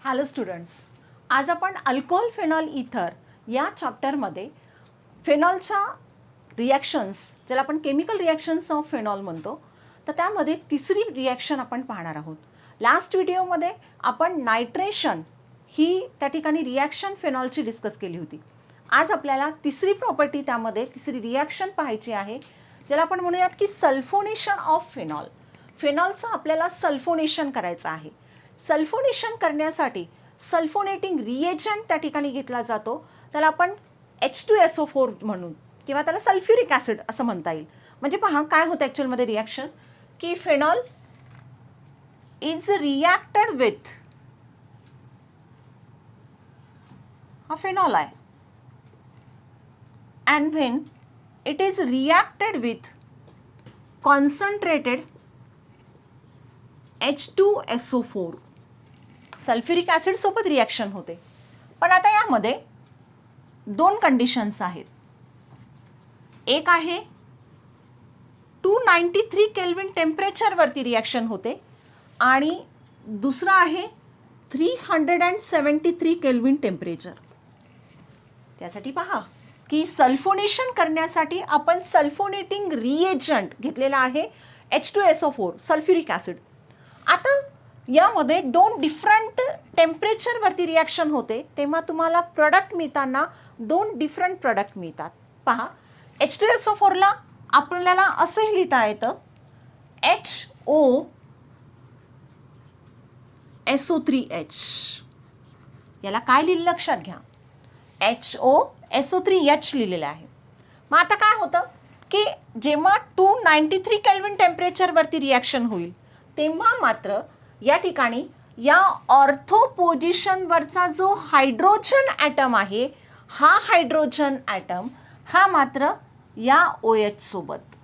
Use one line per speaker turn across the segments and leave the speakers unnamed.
Hello students, आज आपण alcohol phenol इथर या चॅप्टरमध्ये फेनॉलच्या रिॲक्शन्स, ज्याला आपण केमिकल रिॲक्शन्स ऑफ फेनॉल म्हणतो, तर त्यामध्ये तिसरी रिॲक्शन आपण पाहणार आहोत. लास्ट व्हिडिओमध्ये आपण नायट्रेशन ही त्या ठिकाणी रिॲक्शन फेनॉलची डिस्कस केली होती. आज आपल्याला तिसरी प्रॉपर्टी, त्यामध्ये तिसरी रिॲक्शन पाहायची आहे, ज्याला आपण म्हणूयात की सल्फोनेशन ऑफ फेनॉल. फेनॉलचं आपल्याला सल्फोनेशन करायचं आहे. सल्फोनेशन करण्यासाठी सल्फोनेटिंग रिएजंट त्या ठिकाणी घेतला जातो, त्याला आपण H2SO4 म्हणून किंवा त्याला सल्फ्युरिक ॲसिड असं म्हणता येईल. म्हणजे पहा काय होतं ॲक्च्युअलमध्ये रिॲक्शन, की फेनॉल इज रिॲक्टेड विथ, हा फेनॉल आहे, and when it is reacted with concentrated H2SO4, sulphuric acid सोबत रिॲक्शन होते. पण आता यामध्ये दोन कंडिशन्स आहेत. एक आहे 293 केल्विन टेम्परेचरवरती रिॲक्शन होते आणि दुसरा आहे 373 केल्विन टेम्परेचर. त्यासाठी पहा की सल्फोनेशन करण्यासाठी आपण सल्फोनेटिंग रिएजंट घेतलेला आहे H2SO4, सल्फ्युरिक ॲसिड. आता यामध्ये दोन डिफरंट टेम्परेचरवरती रिॲक्शन होते, तेव्हा तुम्हाला प्रोडक्ट मिळताना दोन डिफरंट प्रोडक्ट मिळतात. पहा, H2SO4ला आपल्याला असंही लिहिता येतं HOSO3H. याला काय लिहिलं लक्षात घ्या, HOSO3H लिहिलेलं आहे. मग आता काय होतं की जेव्हा 293 केल्विन टेम्परेचरवरती रिॲक्शन होईल तेव्हा मात्र या ठिकाणी या ऑर्थो पोझिशनवरचा जो हायड्रोजन ॲटम आहे, हा हायड्रोजन ॲटम हा मात्र या OH सोबत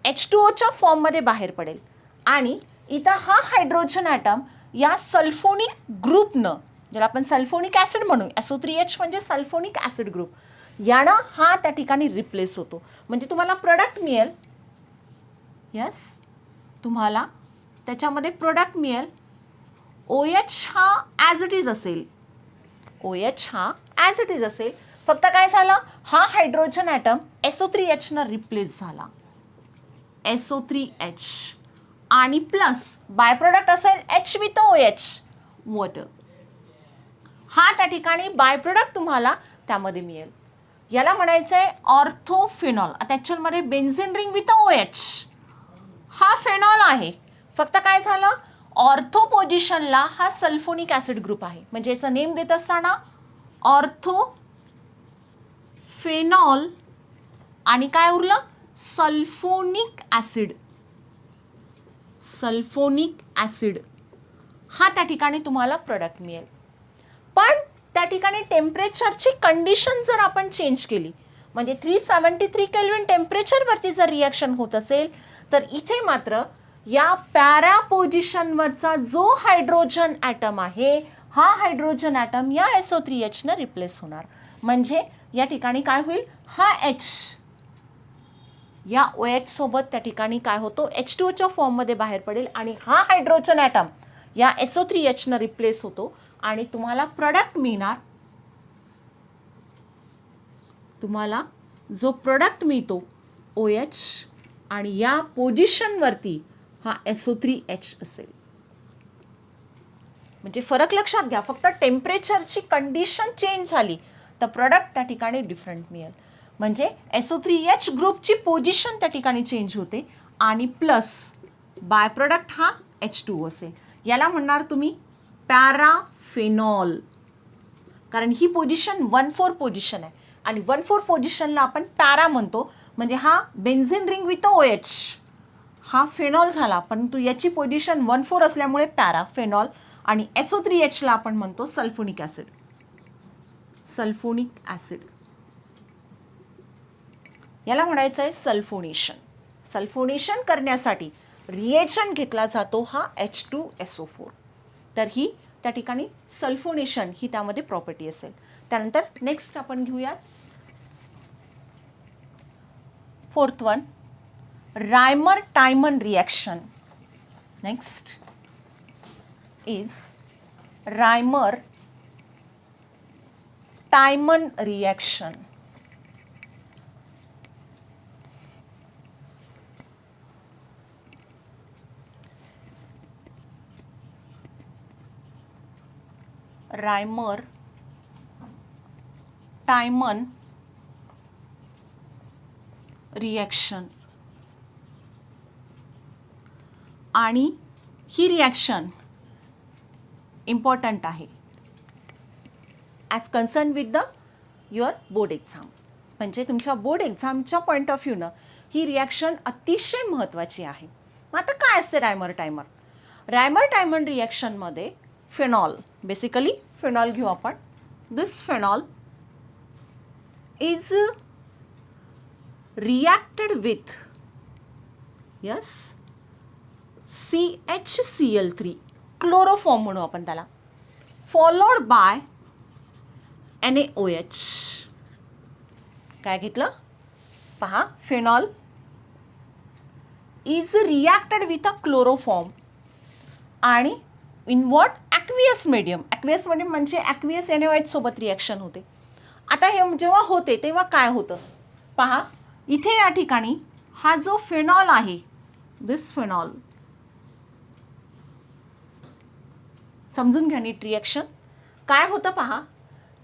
H2O फॉर्ममध्ये बाहेर पडेल आणि इथं हा हायड्रोजन ॲटम या सल्फोनिक ग्रुपनं, ज्याला आपण सल्फोनिक ॲसिड म्हणू, SO3H म्हणजे सल्फोनिक ॲसिड ग्रुप, यानं हा त्या ठिकाणी रिप्लेस होतो. म्हणजे तुम्हाला प्रोडक्ट मिळेल, यस, तुम्हाला त्याच्यामध्ये प्रोडक्ट मिळेल OH हा ॲज इट इज असेल, OH हा ॲज इट इज असेल. फक्त काय झालं, हा हायड्रोजन ॲटम SO3Hनं रिप्लेस झाला, SO3H, आणि प्लस बाय प्रोडक्ट असेल H विथ OH, वॉटर. हा त्या ठिकाणी बाय प्रोडक्ट तुम्हाला त्यामध्ये मिळेल. याला म्हणायचं आहे ऑर्थोफेनॉल. आता ॲक्च्युअलमध्ये बेन्झीन रिंग विथ OH हा फेनॉल आहे. फक्त काय झालं, ऑर्थो पोझिशनला हा सल्फोनिक ॲसिड ग्रुप आहे. म्हणजे याचं नेम देत असताना ऑर्थोफेनॉल आणि काय उरलं, सल्फोनिक ॲसिड. सल्फोनिक ॲसिड हा त्या ठिकाणी तुम्हाला प्रोडक्ट मिळेल. पण त्या ठिकाणी टेम्परेचरची कंडिशन जर आपण चेंज केली, म्हणजे 373 केल्विन टेम्परेचरवरती जर रिॲक्शन होत असेल, तर इथे मात्र या पॅरा पोझिशनवरचा जो हायड्रोजन ॲटम आहे, हा हायड्रोजन ॲटम या SO3Hनं रिप्लेस होणार. म्हणजे या ठिकाणी काय होईल, हा H या OH सोबत त्या ठिकाणी काय होतो, H2O फॉर्ममध्ये बाहेर पडेल आणि हा हायड्रोजन ॲटम या SO3Hनं रिप्लेस होतो आणि तुम्हाला प्रोडक्ट मिळणार. तुम्हाला जो प्रोडक्ट मिळतो OH आणि या पोझिशनवरती हा SO3H असेल. म्हणजे फरक लक्षात घ्या, फक्त टेम्परेचरची कंडिशन चेंज झाली तर प्रोडक्ट त्या ठिकाणी डिफरंट मिळेल. म्हणजे SO3H ग्रुपची पोझिशन त्या ठिकाणी चेंज होते आणि प्लस बाय प्रोडक्ट हा H2O असेल. याला म्हणणार तुम्ही पॅराफेनॉल, कारण ही पोझिशन 1,4 पोझिशन आहे आणि 1,4 पोझिशनला आपण पॅरा म्हणतो. म्हणजे हा बेन्झीन रिंग विथ OH हा फेनॉल झाला, परंतु याची पोझिशन 1,4 असल्यामुळे पॅराफेनॉल, आणि SO3Hला आपण म्हणतो सल्फोनिक ॲसिड. सल्फोनिक ॲसिड याला म्हणायचं आहे सल्फोनेशन. सल्फोनेशन करण्यासाठी रिएजंट घेतला जातो हा H2SO4. तर ही त्या ठिकाणी सल्फोनेशन ही त्यामध्ये प्रॉपर्टी असेल. त्यानंतर नेक्स्ट आपण घेऊयात 4th one, Reimer-Tiemann reaction. Next is Reimer Tiemann reaction. Reimer Tiemann reaction. आणि ही रिॲक्शन इम्पॉर्टंट आहे as concern with the your board exam. म्हणजे तुमच्या बोर्ड एक्झामच्या पॉईंट ऑफ व्ह्यूनं ही रिॲक्शन अतिशय महत्त्वाची आहे. मग आता काय असते रायमर टायमर? रायमर टायमन रिॲक्शनमध्ये फिनॉल, बेसिकली फिनॉल घेऊ आपण. This phenol is reacted with yes CHCl3 chloroform म्हणू आपण त्याला, फॉलोड बाय NaOH. काय घेतलं पहा, phenol is reacted with a chloroform आणि in what aqueous medium. Aqueous medium म्हणजे ॲक्वियस NaOH सोबत रिॲक्शन होते. आता हे जेव्हा होते तेव्हा काय होतं पहा, इथे या ठिकाणी हा जो फिनॉल आहे, दिस फिनॉल, समजून घ्या नीट रिॲक्शन. काय होतं पहा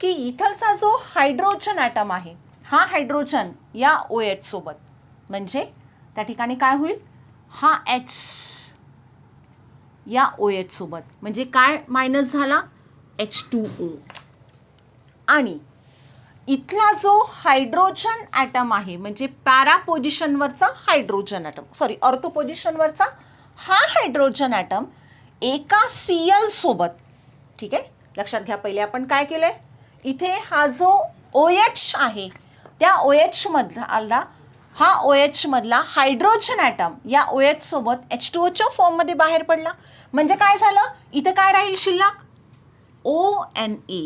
की इथलचा जो हायड्रोजन ॲटम आहे, हा हायड्रोजन या OH सोबत, म्हणजे त्या ठिकाणी काय होईल, हा H या OH सोबत, म्हणजे काय मायनस झाला, H2O. आणि इथला जो हायड्रोजन ॲटम आहे, म्हणजे पॅरा पोझिशनवरचा हायड्रोजन ॲटम, सॉरी ऑर्थो पोझिशनवरचा हा हायड्रोजन ॲटम एका Cl सोबत, ठीक आहे, लक्षात घ्या. पहिले आपण काय केलं आहे, इथे हा जो OH आहे त्या OH मधला हा OH मधला हायड्रोजन ॲटम या OH सोबत H2Oच्या फॉर्ममध्ये बाहेर पडला. म्हणजे काय झालं, इथं काय राहील शिल्लक, ONA.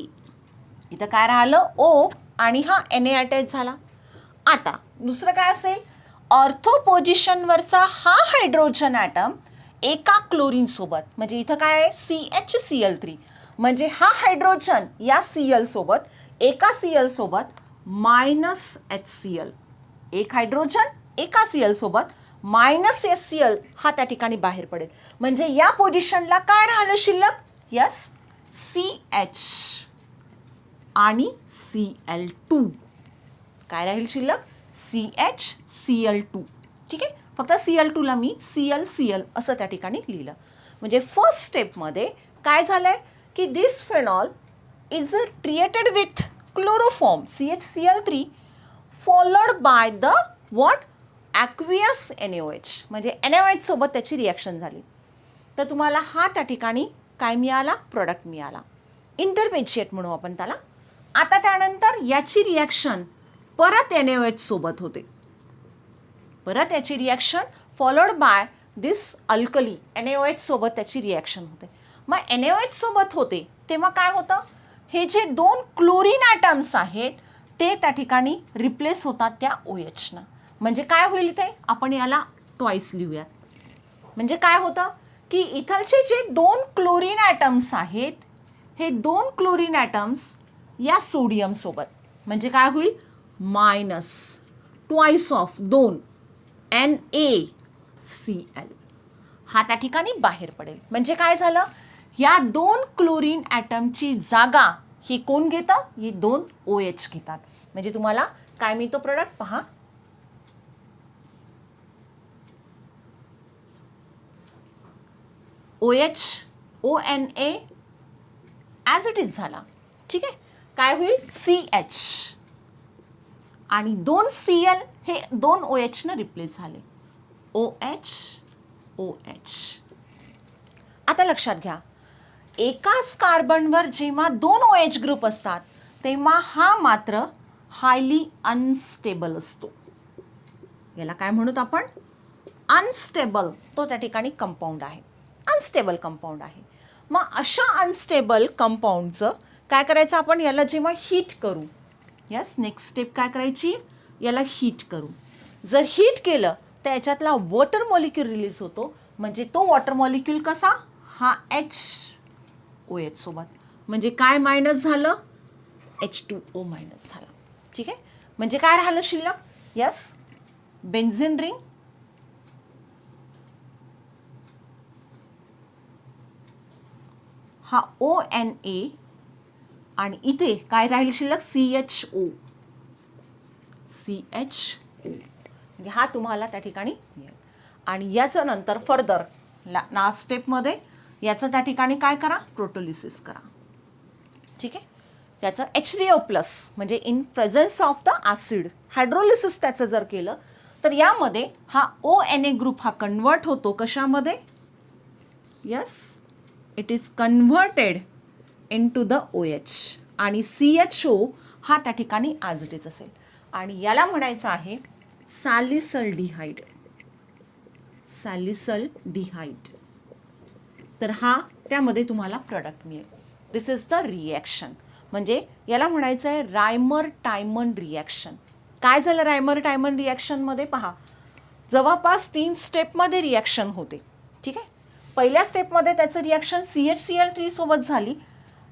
इथं काय राहिलं, O आणि हा Na अटॅच झाला. आता दुसरं काय असेल, ऑर्थो पोझिशनवरचा हा हायड्रोजन ॲटम एका क्लोरीन सोबत, म्हणजे इथं काय आहे, CHCl3, म्हणजे हा हायड्रोजन या Cl सोबत, एका Cl सोबत मायनस HCl, एक हायड्रोजन एका Cl सोबत मायनस HCl हा त्या ठिकाणी बाहेर पडेल. म्हणजे या पोझिशनला काय राहिलं शिल्लक, यस, CH आणि Cl2. काय राहील शिल्लक, CHCl2. ठीक आहे, फक्त Cl2ला मी Cl असं त्या ठिकाणी लिहिलं. म्हणजे फर्स्ट स्टेपमध्ये काय झालं आहे की this phenol is treated with chloroform CHCl3 followed by the what, aqueous NaOH, म्हणजे NaOH सोबत त्याची रिॲक्शन झाली. तर तुम्हाला हा त्या ठिकाणी काय मिळाला, प्रोडक्ट मिळाला, इंटरमिजिएट म्हणू आपण त्याला. आता त्यानंतर याची रिॲक्शन परत NaOH सोबत होते, परत याची reaction followed by this alkali NaOH सोबत त्याची रिॲक्शन होते. मग NaOH सोबत होते तेव्हा काय होतं, हे जे दोन क्लोरीन ॲटम्स आहेत ते त्या ठिकाणी रिप्लेस होतात त्या OHनं. म्हणजे काय होईल, इथे आपण याला ट्वाईस लिहूयात. म्हणजे काय होतं की इथलचे जे दोन क्लोरीन ॲटम्स आहेत, हे दोन क्लोरीन ॲटम्स या सोडियम सोबत, म्हणजे काय होईल, मायनस ट्वाईस ऑफ 2 NaCl हा त्या ठिकाणी बाहेर पडेल. म्हणजे काय झालं, या दोन क्लोरीन ॲटमची जागा ही कोण घेतं, ही दोन OH घेतात. म्हणजे तुम्हाला काय मिळतो प्रोडक्ट पहा, OH ONA as it is झाला. ठीक आहे, काय होईल, CH आणि दोन Cl हे दोन OHनं रिप्लेस झाले, OH OH. आता लक्षात घ्या, एकाच कार्बनवर जेव्हा दोन OH ग्रुप असतात तेव्हा हा मात्र हायली अनस्टेबल असतो. याला काय म्हणूत आपण, अनस्टेबल, तो त्या ठिकाणी कंपाऊंड आहे, अनस्टेबल कंपाऊंड आहे. मग अशा अनस्टेबल कंपाऊंडचं काय करायचं आपण, याला जेव्हा हीट करू, यस, नेक्स्ट स्टेप काय करायची, याला हीट करू. जर हीट केलं तर याच्यातला वॉटर मॉलिक्यूल रिलीज होतो. म्हणजे तो वॉटर मॉलिक्यूल कसा, हा H OH सोबत. म्हणजे काय मायनस झालं? H2O मायनस झालं. ठीक आहे. म्हणजे काय राहिलं शिल्लक? यस, बेन्झीन रिंग हा ONA आणि इथे काय राहील शिल्लक? CHO. म्हणजे हा तुम्हाला त्या ठिकाणी मिळेल. आणि याचं नंतर फर्दर लास्ट स्टेपमध्ये याचं त्या ठिकाणी काय करा? प्रोटोलिसिस करा. ठीक आहे. याचं H3O प्लस म्हणजे in presence of the acid hydrolysis त्याचं जर केलं तर यामध्ये हा ONA ग्रुप हा कन्वर्ट होतो कशामध्ये? Yes, it is converted into the OH आणि CHO हा त्या ठिकाणी ॲज इट इज असेल. आणि याला म्हणायचं आहे सॅलिसल्डिहाइड. सॅलिसल्डिहाइड. तर हा त्यामध्ये तुम्हाला प्रोडक्ट मिळेल. दिस इज द रिॲक्शन. म्हणजे याला म्हणायचं आहे रायमर टायमन रिॲक्शन. काय झालं रायमर टायमन रिॲक्शनमध्ये? पहा, जवळपास 3 स्टेपमध्ये रिॲक्शन होते. ठीक आहे. पहिल्या स्टेपमध्ये त्याचं रिॲक्शन CHCl3 सोबत झाली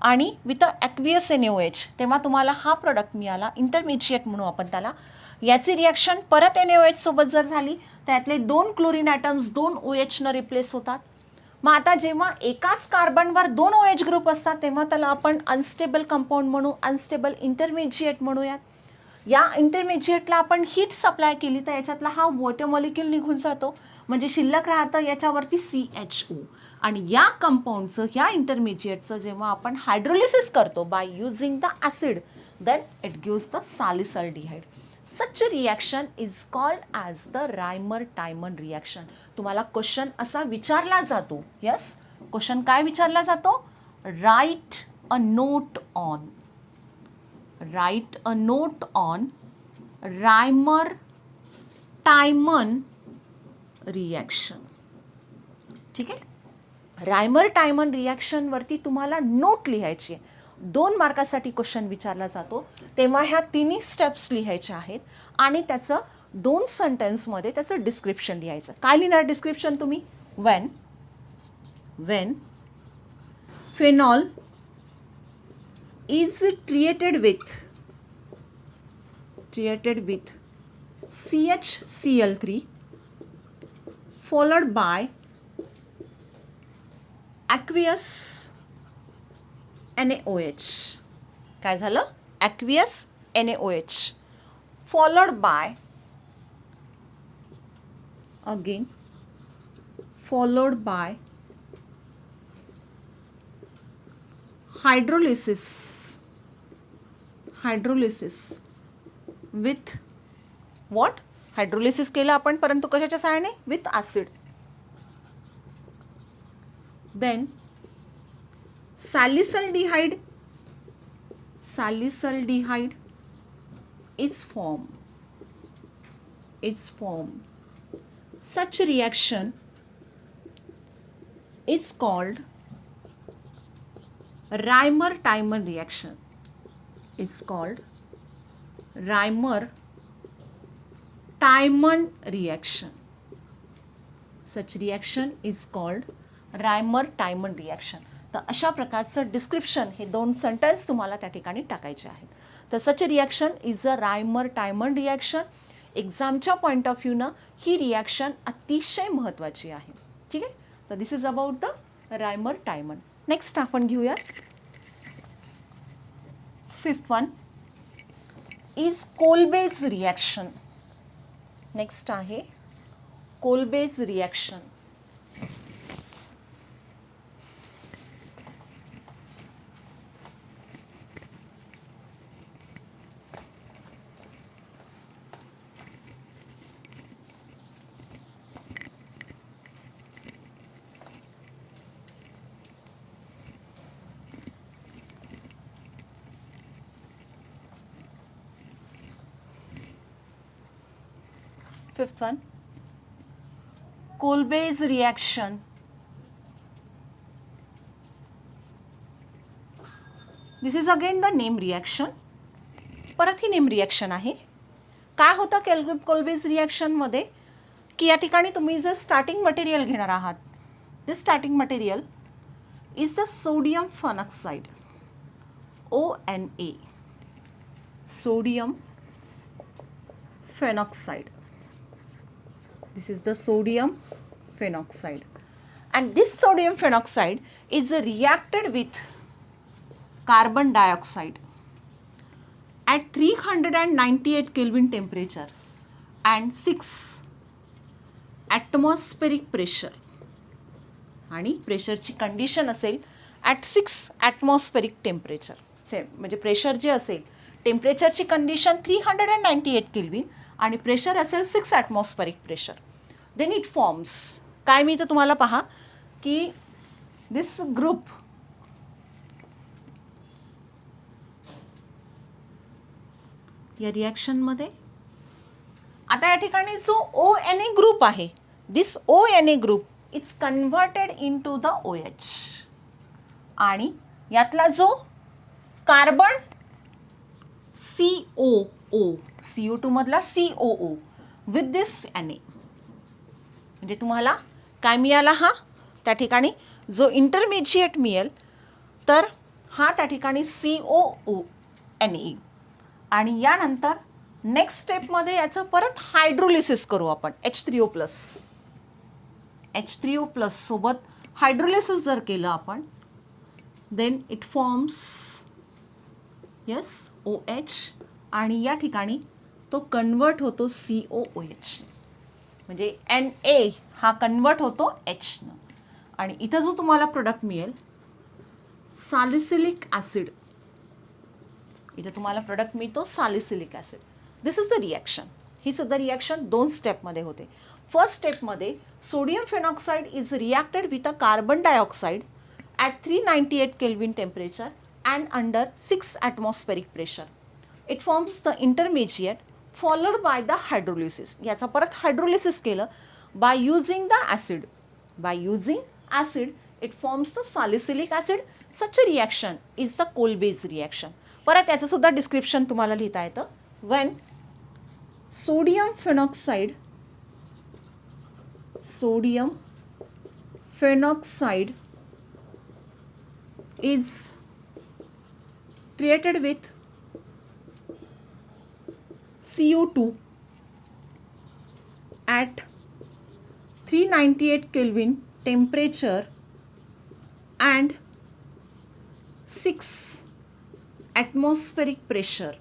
आणि विथ ॲक्वियस NaOH. तेव्हा तुम्हाला हा प्रोडक्ट मिळाला, इंटरमिजिएट म्हणू आपण त्याला. याची रिॲक्शन परत NaOH सोबत जर झाली त्यातले 2 क्लोरीन ॲटम्स 2 OH न रिप्लेस होतात. मग आता जेव्हा एकाच कार्बनवर 2 OH ग्रुप असतात तेव्हा त्याला आपण अनस्टेबल कंपाऊंड म्हणू, अनस्टेबल इंटरमिजिएट म्हणूयात. या इंटरमिजिएटला आपण हीट सप्लाय केली तर याच्यातला हा वॉटर मॉलिक्यूल निघून जातो. म्हणजे शिल्लक राहतं याच्यावरती CHO. आणि या कंपाऊंडचं, या इंटरमिजिएटचं जेव्हा आपण हायड्रोलिसिस करतो by using the acid, then it gives the salicylaldehyde. Such a reaction is called as the Reimer-Tiemann reaction. तुम्हाला क्वेश्चन असा विचारला जातो. यस, क्वेश्चन काय विचारला जातो? Right a note on. Right a note on Reimer-Tiemann reaction. ठीक आहे. रायमर-टायमन रिॲक्शनवरती तुम्हाला नोट लिहायची आहे. 2 मार्कासाठी क्वेश्चन विचारला जातो तेव्हा ह्या तिन्ही स्टेप्स लिहायच्या आहेत आणि त्याचं 2 सेंटेन्समध्ये त्याचं डिस्क्रिप्शन लिहायचं. काय लिहिणार डिस्क्रिप्शन तुम्ही? Wien phenol is treated with CHCl3 followed by aqueous NaOH. काय झालं? aqueous NaOH followed by hydrolysis with what? Hydrolysis केलं आपण परंतु कशाच्या सहाय्याने? With acid. Then salicylaldehyde is formed. Such reaction is called Reimer-Tiemann reaction. Such reaction is called Reimer-Tiemann reaction. तर अशा प्रकारचं डिस्क्रिप्शन हे 2 सेंटेन्स तुम्हाला त्या ठिकाणी टाकायचे आहेत. तर such reaction is a Reimer-Tiemann reaction. एक्झामच्या पॉईंट ऑफ व्ह्यूनं ही रिॲक्शन अतिशय महत्त्वाची आहे. ठीक आहे. तर this is about the Reimer-Tiemann. Next आपण घेऊया 5th one is Kolbe's reaction. Next आहे Kolbe's reaction. Fifth one, Kolbe's reaction. This is again the name reaction. परत ही नेम रिॲक्शन आहे. काय होतं कोल्बेज रिॲक्शनमध्ये की या ठिकाणी तुम्ही जर स्टार्टिंग मटेरियल घेणार आहात, this starting material is the sodium phonoxide, ONA, sodium phonoxide. This is the sodium phonoxide, and this sodium phonoxide is reacted with carbon dioxide at 398 Kelvin temperature and 6 atmospheric pressure. आणि प्रेशरची condition असेल at 6 atmospheric temperature. Same म्हणजे pressure जे असेल, टेम्परेचरची condition 398 kelvin आणि pressure असेल 6 atmospheric pressure. Then it forms, काय मी तर तुम्हाला पहा की दिस ग्रुप या रिॲक्शनमध्ये आता या ठिकाणी जो ONA ग्रुप आहे, this ONA group it's converted into the OH, आणि यातला जो कार्बन CO2 मधला COO विथ दिस Na, म्हणजे तुम्हाला काय मिळाला हा त्या ठिकाणी जो इंटरमिजिएट मिळेल, तर हा त्या ठिकाणी COONE. आणि यानंतर नेक्स्ट स्टेपमध्ये याचं परत हायड्रोलिसिस करू आपण H3O+ सोबत हायड्रोलिसिस जर केलं आपण, देन इट फॉर्म्स OH, आणि या ठिकाणी तो कन्वर्ट होतो COOH, म्हणजे Na हा कन्वर्ट होतो H न, आणि इथं जो तुम्हाला प्रोडक्ट मिळेल सॅलिसिलिक ॲसिड, इथं तुम्हाला प्रोडक्ट मिळतो salicylic acid. This is the reaction. ही सुद्धा रिॲक्शन 2 स्टेपमध्ये होते. फर्स्ट स्टेपमध्ये sodium phenoxide is reacted with a carbon dioxide at 398 kelvin temperature and under 6 atmospheric pressure. It forms the intermediate followed by the hydrolysis. याचा परत hydrolysis केलं by using the acid. It forms the salicylic acid. Such a reaction is the Kolbe's reaction. परत याचं सुद्धा description तुम्हाला लिहिता येतं. when sodium phenoxide is treated with CO2 at 398 Kelvin temperature and 6 atmospheric pressure,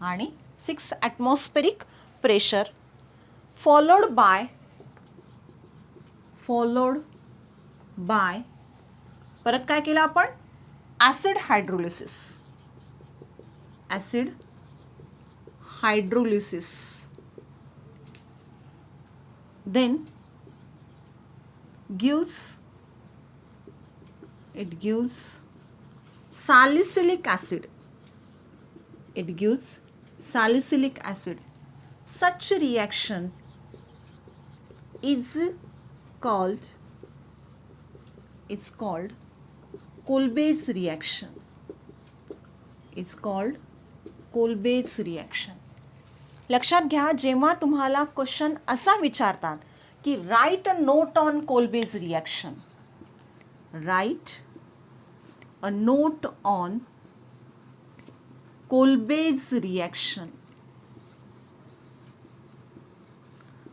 आणि 6 atmospheric pressure followed by परत काय केलं आपण acid hydrolysis. Then gives salicylic acid. Such reaction is called Kolbe's reaction. लक्षात घ्या, जेव्हा तुम्हाला क्वेश्चन असा विचारतात की write a note on Kolbe's reaction, Kolbe's reaction,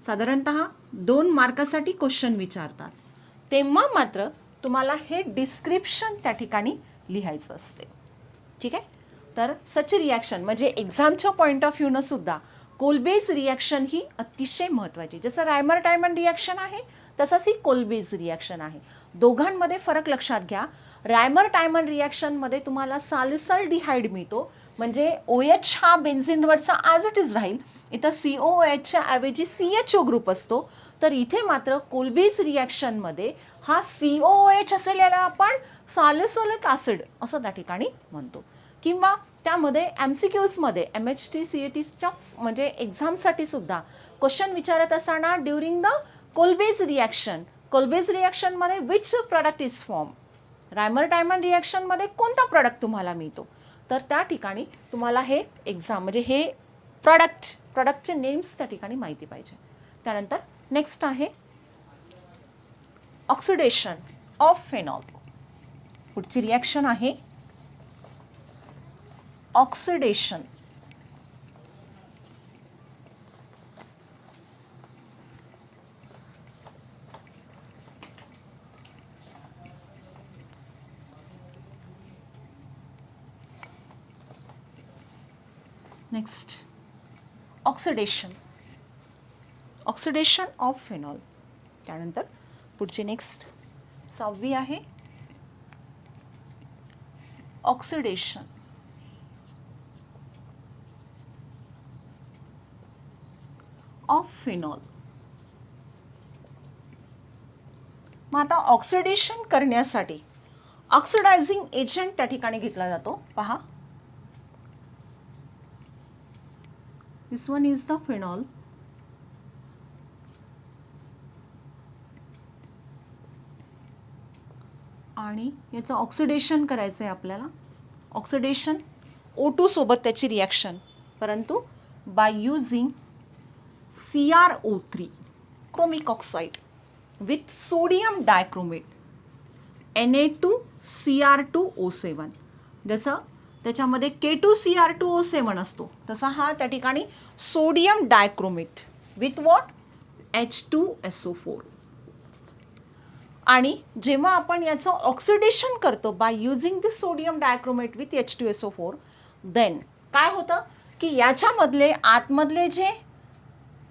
साधारणतः 2 मार्कासाठी क्वेश्चन विचारतात, तेव्हा मात्र तुम्हाला हे डिस्क्रिप्शन त्या ठिकाणी लिहायचं असते. ठीक आहे. तर सच रिॲक्शन म्हणजे एक्झामच्या पॉईंट ऑफ व्ह्यूनं सुद्धा कोल्बेज रिॲक्शन ही अतिशय महत्त्वाची. जसं रायमर टायमंड रिॲक्शन आहे तसंच ही कोल्बेज रिॲक्शन आहे. दोघांमध्ये फरक लक्षात घ्या. रायमर टायमंड रिॲक्शनमध्ये तुम्हाला सॅलिसल्डिहाइड मिळतो, म्हणजे OH हा बेन्झिनवरचा ॲज इट इज राहील. इथं COOHच्या ऐवजी CHO ग्रुप असतो. तर इथे मात्र कोल्बेज रिॲक्शनमध्ये हा COOH असेल, याला आपण सॅलिसिलिक ॲसिड असं त्या ठिकाणी म्हणतो. किंवा त्यामध्ये MCQजमध्ये MHT CATच्या म्हणजे एक्झामसाठी सुद्धा क्वेश्चन विचारत असताना ड्युरिंग द कोल्बेज रिॲक्शनमध्ये which product is form, Reimer Tiemann रिॲक्शनमध्ये कोणता प्रॉडक्ट तुम्हाला मिळतो, तर त्या ठिकाणी तुम्हाला हे एक्झाम म्हणजे हे प्रॉडक्टचे नेम्स त्या ठिकाणी माहिती पाहिजे. त्यानंतर नेक्स्ट आहे ऑक्सिडेशन ऑफ फेनॉल. पुढची रिॲक्शन आहे oxidation. Next oxidation, oxidation of phenol. त्यानंतर पुढची नेक्स्ट 6वी आहे ऑक्सिडेशन ऑफ फिनॉल. मग आता ऑक्सिडेशन करण्यासाठी ऑक्सिडायझिंग एजंट त्या ठिकाणी घेतला जातो. पहा, this one is the phenol. आणि याचं ऑक्सिडेशन करायचं आहे आपल्याला. ऑक्सिडेशन O2 सोबत त्याची रिॲक्शन, परंतु by using CrO3 chromic oxide with sodium dichromate Na2Cr2O7. जसं त्याच्यामध्ये K2Cr2O7 असतो तसा हा त्या ठिकाणी sodium dichromate with what H2SO4. आणि जेव्हा आपण याचं ऑक्सिडेशन करतो by using this sodium dichromate with H2SO4, then काय होतं की याच्यामधले आतमधले जे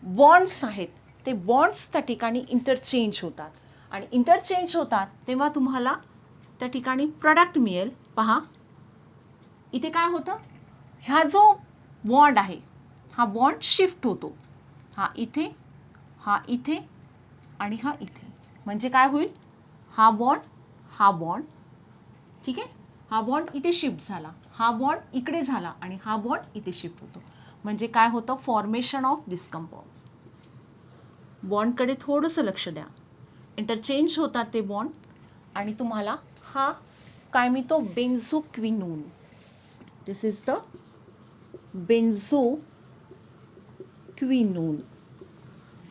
बॉन्ड्स आहेत ते बॉन्ड्स त्या ठिकाणी इंटरचेंज होतात. आणि इंटरचेंज होतात तेव्हा तुम्हाला त्या ठिकाणी प्रोडक्ट मिळेल. पहा, इथे काय होतं, हा जो बॉन्ड आहे हा बॉन्ड शिफ्ट होतो. हा इथे आणि हा इथे. म्हणजे काय होईल, हा बॉन्ड ठीक आहे, हा बॉन्ड इथे शिफ्ट झाला, हा बॉन्ड इकडे झाला आणि हा बॉन्ड इथे शिफ्ट होतो. म्हणजे काय होतं, फॉर्मेशन ऑफ दिस कंपाऊंड. बॉन्डकडे थोडंसं लक्ष द्या. इंटरचेंज होतात ते बॉन्ड आणि तुम्हाला हा काय मिळतो, बेन्झोक्विनोन. दिस इज द बेन्झोक्विनोन.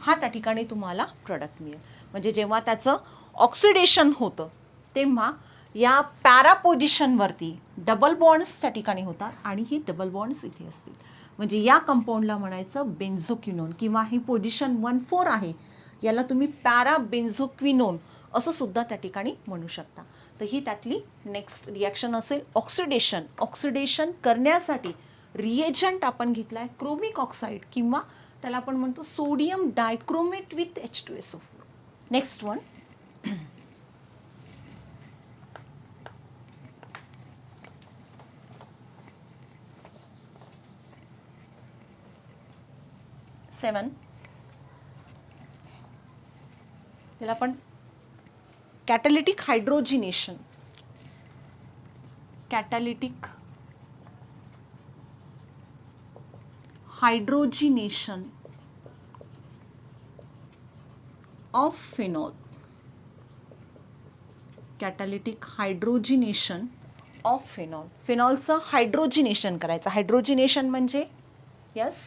हा त्या ठिकाणी तुम्हाला प्रोडक्ट मिळेल. म्हणजे जेव्हा त्याचं ऑक्सिडेशन होतं तेव्हा या पॅरा पोझिशनवरती डबल बॉन्ड्स त्या ठिकाणी होतात आणि ही डबल बॉन्ड्स इथे असतील. म्हणजे या कंपाऊंडला म्हणायचं बेन्झोक्विनोन, किंवा ही पोझिशन 1,4 आहे याला तुम्ही पॅरा बेन्झोक्विनोन असं सुद्धा त्या ठिकाणी म्हणू शकता. तर ही त्यातली नेक्स्ट रिॲक्शन असेल ऑक्सिडेशन. ऑक्सिडेशन करण्यासाठी रिएजंट आपण घेतला आहे क्रोमिक ऑक्साईड, किंवा त्याला आपण म्हणतो sodium dichromate with H2SO4. Next one seven, त्याला आपण catalytic hydrogenation. Catalytic hydrogenation of phenol. Catalytic hydrogenation of phenol. फिनॉलचं हायड्रोजिनेशन करायचं. हायड्रोजिनेशन म्हणजे यस,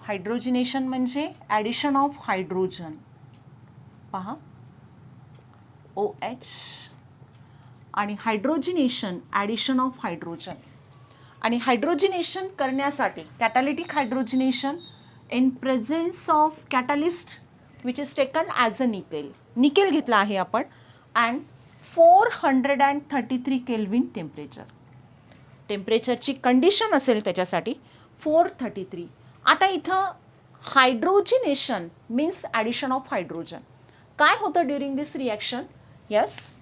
हायड्रोजिनेशन म्हणजे ॲडिशन ऑफ हायड्रोजन. पहा, OH आणि हायड्रोजिनेशन ॲडिशन ऑफ हायड्रोजन. आणि हायड्रोजिनेशन करण्यासाठी catalytic hydrogenation in presence of catalyst which is taken as a nickel. Nickel घेतला आहे आपण अँड 433 केल्विन टेम्परेचरची कंडिशन असेल त्याच्यासाठी 433. आता इथं हायड्रोजिनेशन मीन्स ॲडिशन ऑफ हायड्रोजन. काय होतं ड्युरिंग दिस रिॲक्शन, यस,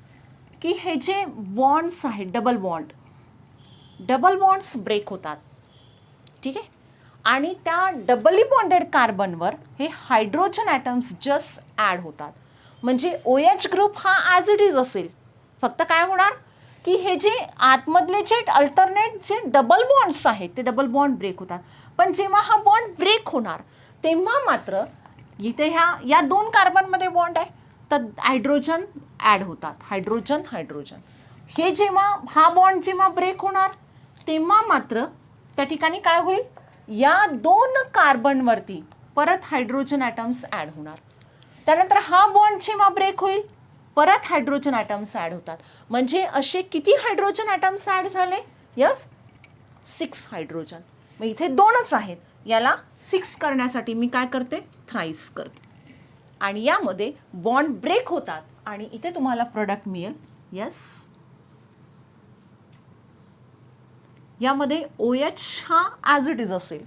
की हे जे बॉन्ड्स आहेत डबल बॉन्ड्स ब्रेक होतात. ठीक आहे, आणि त्या डबली बॉन्डेड कार्बनवर हे हायड्रोजन ॲटम्स जस्ट ॲड होतात. म्हणजे OH ग्रुप हा ॲज इट इज असेल, फक्त काय होणार की हे जे आतमधले जे अल्टरनेट जे डबल बॉन्ड्स आहेत ते डबल बॉन्ड ब्रेक होतात. पण जेव्हा हा बॉन्ड ब्रेक होणार तेव्हा मात्र इथे या 2 कार्बनमध्ये बॉन्ड आहे तर हायड्रोजन ॲड होतात. हायड्रोजन हे जेव्हा हा बॉन्ड जेव्हा ब्रेक होणार तेव्हा मात्र त्या ठिकाणी काय होईल, या 2 कार्बनवरती परत हायड्रोजन ॲटम्स ॲड होणार. त्यानंतर हा बॉन्ड जेव्हा ब्रेक होईल परत हायड्रोजन ॲटम्स ॲड होतात. म्हणजे असे किती हायड्रोजन ॲटम्स ॲड झाले? Yes, 6 hydrogen. मग इथे 2च आहेत. याला 6 करण्यासाठी मी काय करते? थ्राईस करते. आणि यामध्ये बॉन्ड ब्रेक होतात आणि इथे तुम्हाला प्रोडक्ट मिळेल. यस, यामध्ये OH हा ॲज इट इज असेल.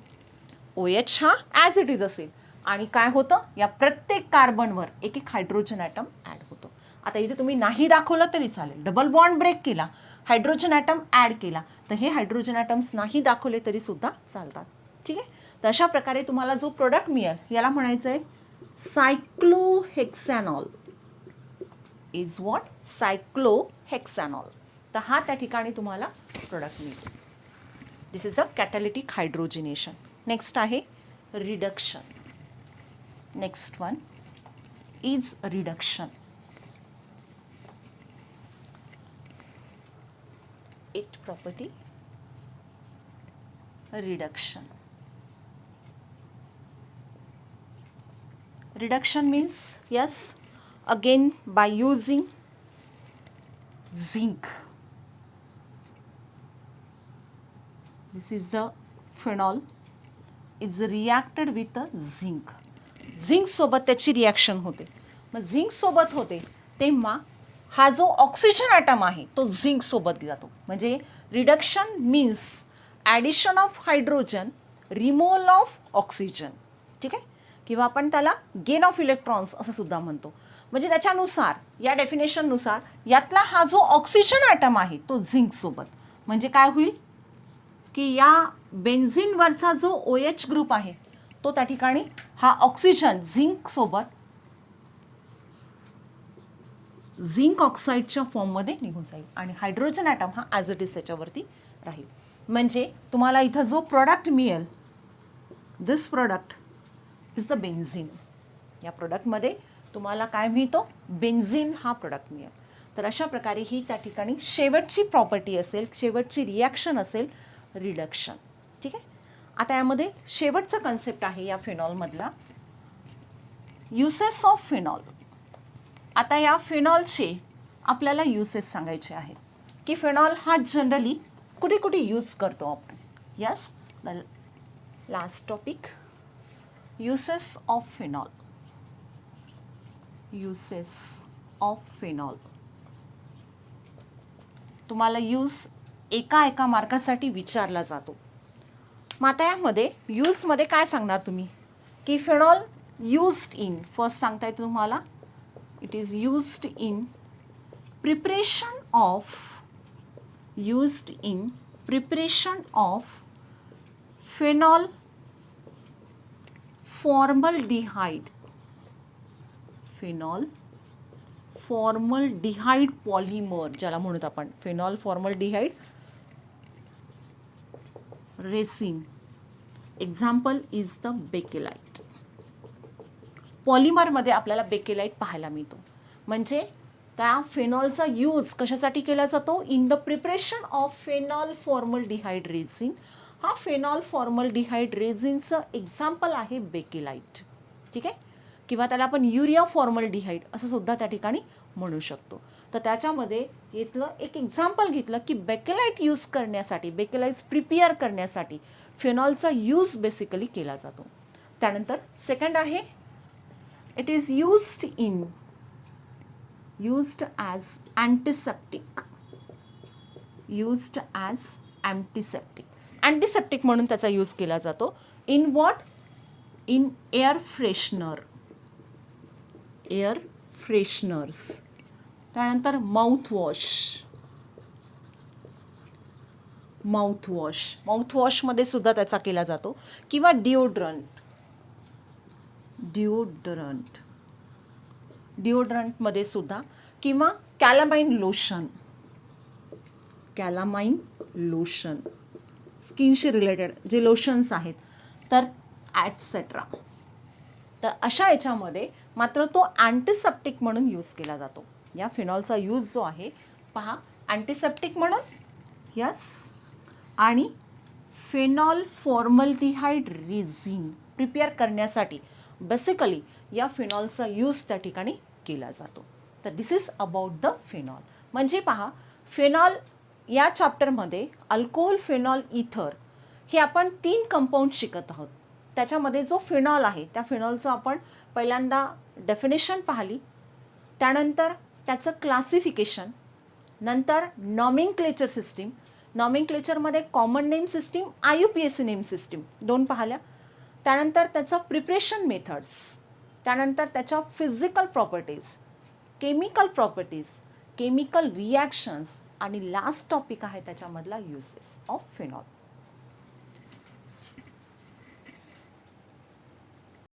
OH हा ॲज इट इज असेल. आणि काय होतं? या प्रत्येक कार्बनवर एक एक हायड्रोजन ॲटम ॲड होतो. आता इथे तुम्ही नाही दाखवलं तरी चालेल. डबल बॉन्ड ब्रेक केला, हायड्रोजन ॲटम ॲड केला, तर हे हायड्रोजन ॲटम्स नाही दाखवले तरी सुद्धा चालतात. ठीक आहे. तर अशा प्रकारे तुम्हाला जो प्रोडक्ट मिळेल याला म्हणायचं आहे सायक्लोहेक्सॅनॉल. Is what? सायक्लोहेक्सॅनॉल. तर हा त्या ठिकाणी तुम्हाला प्रोडक्ट मिळतो. दिस इज अ कॅटॅलिटिक हायड्रोजिनेशन. नेक्स्ट आहे reduction. Next one is reduction. It property reduction. Reduction means, yes, again by using zinc. This is the phenol. It's reacted with the zinc. Zinc सोबत त्याची reaction होते. मग झिंक सोबत होते तेव्हा हा जो ऑक्सिजन ॲटम आहे तो झिंक सोबत जातो. म्हणजे reduction means addition of hydrogen, removal of oxygen. ठीक आहे. किंवा आपण त्याला गेन ऑफ इलेक्ट्रॉन्स असं सुद्धा म्हणतो. म्हणजे त्याच्यानुसार, या डेफिनेशननुसार यातला हा जो ऑक्सिजन ॲटम आहे तो झिंक सोबत, म्हणजे काय होईल की या बेन्झिनवरचा जो OH ग्रुप आहे तो त्या ठिकाणी हा ऑक्सिजन झिंक सोबत झिंक ऑक्साईडच्या फॉर्ममध्ये निघून जाईल आणि हायड्रोजन ॲटम हा ॲज इट इज त्याच्यावरती राहील. म्हणजे तुम्हाला इथं जो प्रोडक्ट मिळेल, दिस प्रोडक्ट इज द बेन्झिन. या प्रोडक्टमध्ये तुम्हाला काय मिळतो? बेन्झिन हा प्रोडक्ट मिळेल. तर अशा प्रकारे ही त्या ठिकाणी शेवटची प्रॉपर्टी असेल, शेवटची रिॲक्शन असेल रिडक्शन. ठीक आहे. आता यामध्ये शेवटचा कन्सेप्ट आहे या फिनॉलमधला युसेस ऑफ फिनॉल. आता या फिनॉलचे आपल्याला युसेस सांगायचे आहेत की फिनॉल हा जनरली कुठे कुठे यूज करतो आपण. Yes, the last topic, uses of phenol. Uses of phenol. तुम्हाला यूज एका मार्कासाठी विचारला जातो. मग आता यामध्ये यूजमध्ये काय सांगणार तुम्ही की फिनॉल यूज्ड इन, फर्स्ट सांगताय तुम्हाला it is used in preparation of, used in preparation of phenol formaldehyde. Phenol formaldehyde polymer ज्याला म्हणतो आपण, phenol formaldehyde resin. Example is the bakelite. पॉलिमरमध्ये आपल्याला बेकेलाइट पाहायला मिळतो. म्हणजे त्या फिनॉलचा यूज कशासाठी केला जातो? In the preparation of phenol formaldehyde resin. हा फिनॉल फॉर्मलडिहाइड रेझिनचं एक्झाम्पल आहे बेकेलाइट. ठीक आहे. किंवा त्याला आपण युरिया फॉर्मलडिहाइड असं सुद्धा त्या ठिकाणी म्हणू शकतो. तर त्याच्यामध्ये इथलं एक एक्झाम्पल घेतलं की बेकेलाइट यूज करण्यासाठी, बेकेलाइट्स प्रिपेअर करण्यासाठी फिनॉलचा यूज बेसिकली केला जातो. त्यानंतर सेकंड आहे it is used in, used as antiseptic. Used as antiseptic. Antiseptic म्हणून त्याचा यूज केला जातो. In what? In air freshener, air fresheners. त्यानंतर माउथवॉश, माउथवॉश, माउथवॉशमध्ये सुद्धा त्याचा केला जातो. किंवा डिओड्रंट, डिओड्रंट, डिओड्रंटमध्ये सुद्धा. किंवा कॅलामाइन लोशन, कॅलामाइन लोशन, स्किनशी रिलेटेड जे लोशन्स आहेत तर ॲटसेट्रा. तर अशा याच्यामध्ये मात्र तो अँटीसेप्टिक म्हणून यूज केला जातो. या फिनॉलचा यूज जो आहे पहा, अँटीसेप्टिक म्हणून, यस, आणि फिनॉल फॉर्मलडिहाइड रेझिन प्रिपेअर करण्यासाठी बेसिकली या फिनॉलचा यूज त्या ठिकाणी केला जातो. तर this is about the phenol. म्हणजे पहा, फिनॉल या चॅप्टरमध्ये अल्कोहोल, फिनॉल, इथर हे आपण 3 कंपाऊंड शिकत आहोत. त्याच्यामध्ये जो फिनॉल आहे त्या फिनॉलचं आपण पहिल्यांदा डेफिनेशन पाहिली, त्यानंतर त्याचं क्लासिफिकेशन, नंतर नॉमिनक्लेचर सिस्टीम, नॉमिनक्लेचरमध्ये common name system, IUPAC name system 2 पाहिल्या, त्यानंतर त्याचं प्रिपरेशन मेथड्स, त्यानंतर त्याच्या physical properties, chemical properties, chemical reactions आणि लास्ट टॉपिक आहे त्याच्यामधला युसेस ऑफ फिनॉल.